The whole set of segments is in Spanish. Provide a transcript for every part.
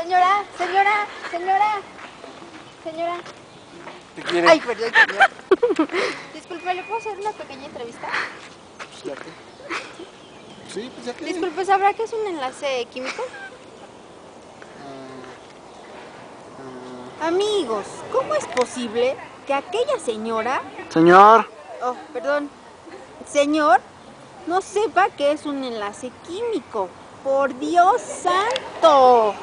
Señora. ¿Qué quiere? Ay, perdón, señor. Disculpe, ¿le puedo hacer una pequeña entrevista? Pues ya que. Sí, pues ya que. Disculpe, ¿sabrá qué es un enlace químico? Amigos, ¿cómo es posible que aquella señora... Señor. Oh, perdón. Señor, no sepa qué es un enlace químico? ¡Por Dios santo!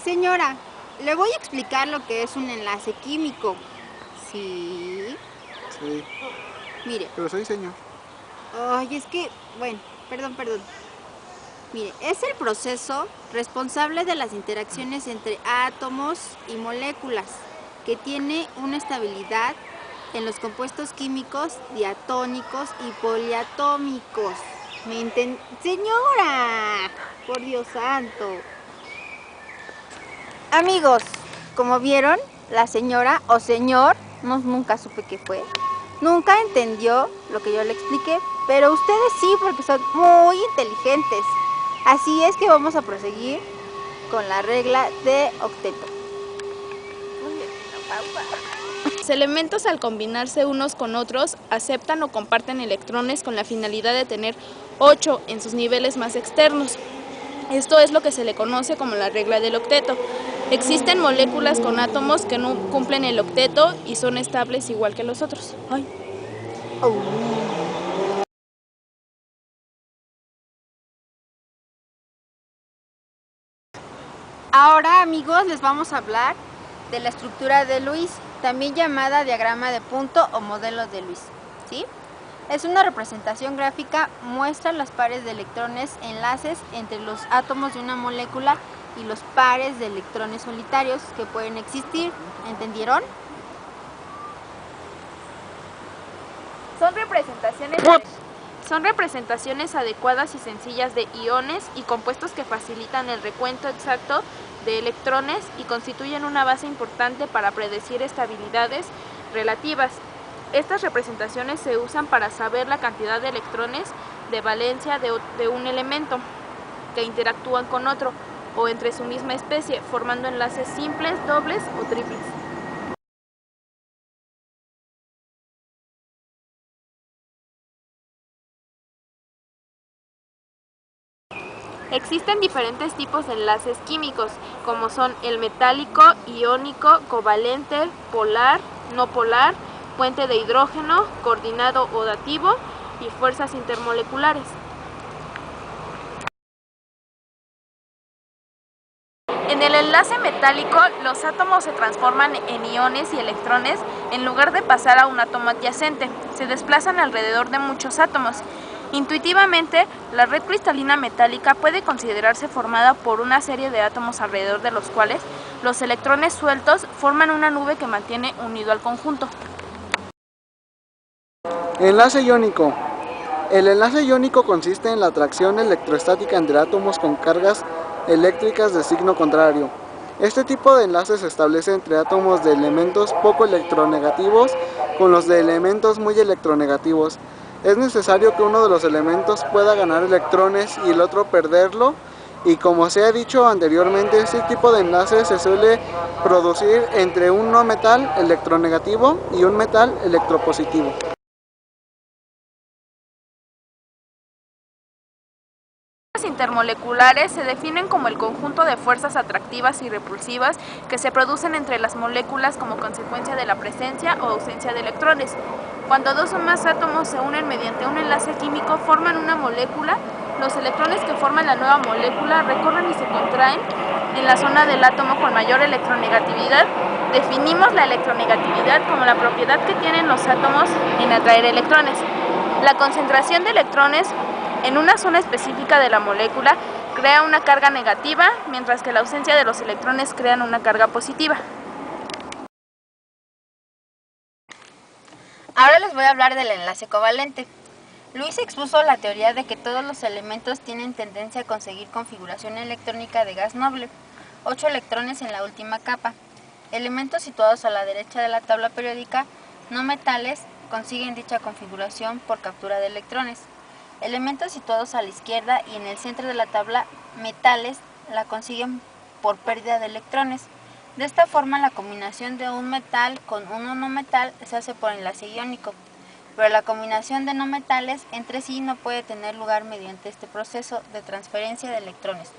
Señora, le voy a explicar lo que es un enlace químico. ¿Sí? Sí. Mire. Pero soy señor. Ay, es que... Bueno, perdón. Mire, es el proceso responsable de las interacciones entre átomos y moléculas, que tiene una estabilidad en los compuestos químicos diatónicos y poliatómicos. ¿Me entiende? ¡Señora! ¡Por Dios santo! Amigos, como vieron, la señora o señor, nunca supe qué fue, nunca entendió lo que yo le expliqué, pero ustedes sí, porque son muy inteligentes. Así es que vamos a proseguir con la regla de octeto. Los elementos, al combinarse unos con otros, aceptan o comparten electrones con la finalidad de tener 8 en sus niveles más externos. Esto es lo que se le conoce como la regla del octeto. Existen moléculas con átomos que no cumplen el octeto y son estables igual que los otros. Ay. Ahora, amigos, les vamos a hablar de la estructura de Lewis, también llamada diagrama de punto o modelo de Lewis, ¿sí? Es una representación gráfica, muestra los pares de electrones enlaces entre los átomos de una molécula y los pares de electrones solitarios que pueden existir. ¿Entendieron? Son representaciones adecuadas y sencillas de iones y compuestos que facilitan el recuento exacto de electrones y constituyen una base importante para predecir estabilidades relativas. Estas representaciones se usan para saber la cantidad de electrones de valencia de un elemento que interactúan con otro o entre su misma especie, formando enlaces simples, dobles o triples. Existen diferentes tipos de enlaces químicos, como son el metálico, iónico, covalente, polar, no polar, puente de hidrógeno, coordinado o dativo y fuerzas intermoleculares. En el enlace metálico, los átomos se transforman en iones y electrones en lugar de pasar a un átomo adyacente. Se desplazan alrededor de muchos átomos. Intuitivamente, la red cristalina metálica puede considerarse formada por una serie de átomos alrededor de los cuales los electrones sueltos forman una nube que mantiene unido al conjunto. Enlace iónico. El enlace iónico consiste en la atracción electrostática entre átomos con cargas eléctricas de signo contrario. Este tipo de enlace se establece entre átomos de elementos poco electronegativos con los de elementos muy electronegativos. Es necesario que uno de los elementos pueda ganar electrones y el otro perderlo, y como se ha dicho anteriormente, este tipo de enlace se suele producir entre un no metal electronegativo y un metal electropositivo. Las intermoleculares se definen como el conjunto de fuerzas atractivas y repulsivas que se producen entre las moléculas como consecuencia de la presencia o ausencia de electrones. Cuando dos o más átomos se unen mediante un enlace químico, forman una molécula. Los electrones que forman la nueva molécula recorren y se contraen en la zona del átomo con mayor electronegatividad. Definimos la electronegatividad como la propiedad que tienen los átomos en atraer electrones. La concentración de electrones en una zona específica de la molécula crea una carga negativa, mientras que la ausencia de los electrones crea una carga positiva. Ahora les voy a hablar del enlace covalente. Lewis expuso la teoría de que todos los elementos tienen tendencia a conseguir configuración electrónica de gas noble, 8 electrones en la última capa. Elementos situados a la derecha de la tabla periódica, no metales, consiguen dicha configuración por captura de electrones. Elementos situados a la izquierda y en el centro de la tabla, metales, la consiguen por pérdida de electrones. De esta forma, la combinación de un metal con un no metal se hace por enlace iónico, pero la combinación de no metales entre sí no puede tener lugar mediante este proceso de transferencia de electrones,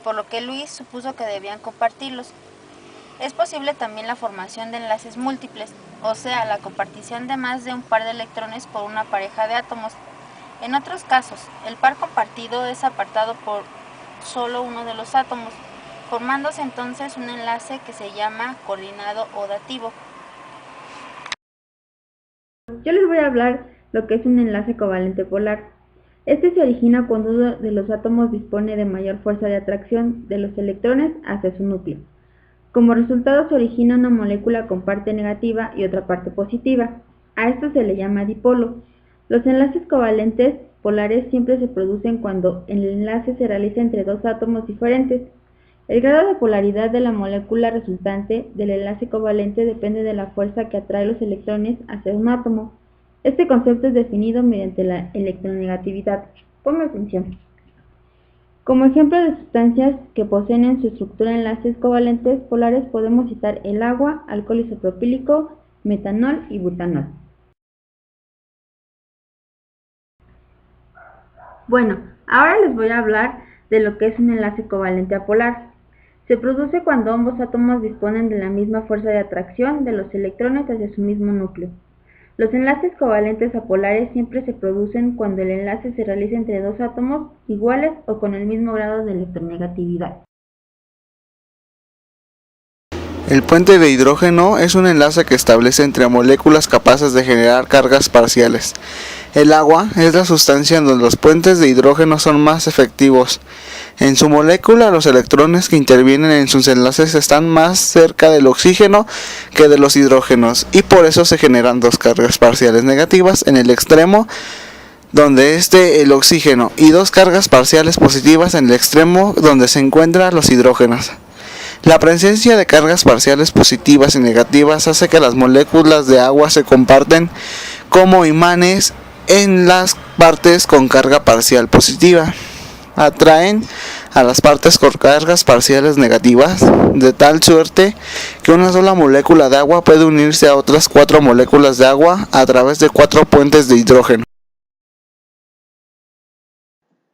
por lo que Luis supuso que debían compartirlos. Es posible también la formación de enlaces múltiples, o sea, la compartición de más de un par de electrones por una pareja de átomos. En otros casos, el par compartido es apartado por solo uno de los átomos, formándose entonces un enlace que se llama coordinado o dativo. Yo les voy a hablar lo que es un enlace covalente polar. Este se origina cuando uno de los átomos dispone de mayor fuerza de atracción de los electrones hacia su núcleo. Como resultado se origina una molécula con parte negativa y otra parte positiva. A esto se le llama dipolo. Los enlaces covalentes polares siempre se producen cuando el enlace se realiza entre dos átomos diferentes. El grado de polaridad de la molécula resultante del enlace covalente depende de la fuerza que atrae los electrones hacia un átomo. Este concepto es definido mediante la electronegatividad. Ponme atención. Como ejemplo de sustancias que poseen en su estructura enlaces covalentes polares podemos citar el agua, alcohol isopropílico, metanol y butanol. Bueno, ahora les voy a hablar de lo que es un enlace covalente apolar. Se produce cuando ambos átomos disponen de la misma fuerza de atracción de los electrones hacia su mismo núcleo. Los enlaces covalentes apolares siempre se producen cuando el enlace se realiza entre dos átomos iguales o con el mismo grado de electronegatividad. El puente de hidrógeno es un enlace que establece entre moléculas capaces de generar cargas parciales. El agua es la sustancia en donde los puentes de hidrógeno son más efectivos. En su molécula, los electrones que intervienen en sus enlaces están más cerca del oxígeno que de los hidrógenos, y por eso se generan dos cargas parciales negativas en el extremo donde esté el oxígeno y dos cargas parciales positivas en el extremo donde se encuentran los hidrógenos. La presencia de cargas parciales positivas y negativas hace que las moléculas de agua se comparten como imanes en las partes con carga parcial positiva. Atraen a las partes con cargas parciales negativas, de tal suerte que una sola molécula de agua puede unirse a otras 4 moléculas de agua a través de 4 puentes de hidrógeno.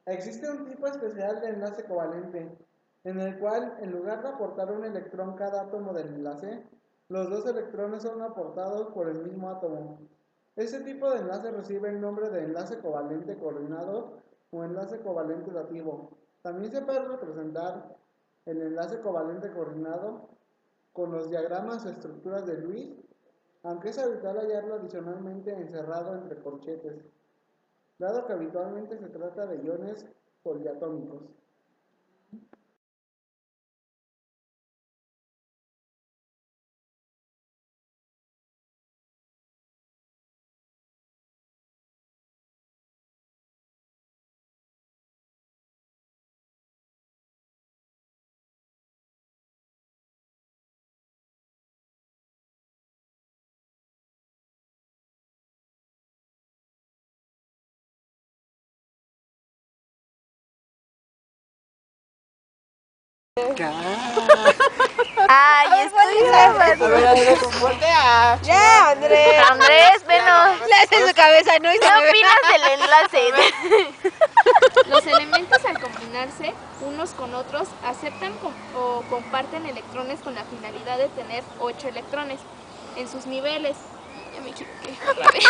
Existe un tipo especial de enlace covalente, en el cual, en lugar de aportar un electrón cada átomo del enlace, los dos electrones son aportados por el mismo átomo. Este tipo de enlace recibe el nombre de enlace covalente coordinado o enlace covalente dativo. También se puede representar el enlace covalente coordinado con los diagramas o estructuras de Luis, aunque es habitual hallarlo adicionalmente encerrado entre corchetes, dado que habitualmente se trata de iones poliatómicos. Ay, estoy grabando. Ya, Andrés. Andrés, venos. Le hace su cabeza, ¿no? ¿Qué opinas del enlace? Los elementos al combinarse unos con otros aceptan o comparten electrones con la finalidad de tener 8 electrones en sus niveles. Ya me equivoqué otra vez.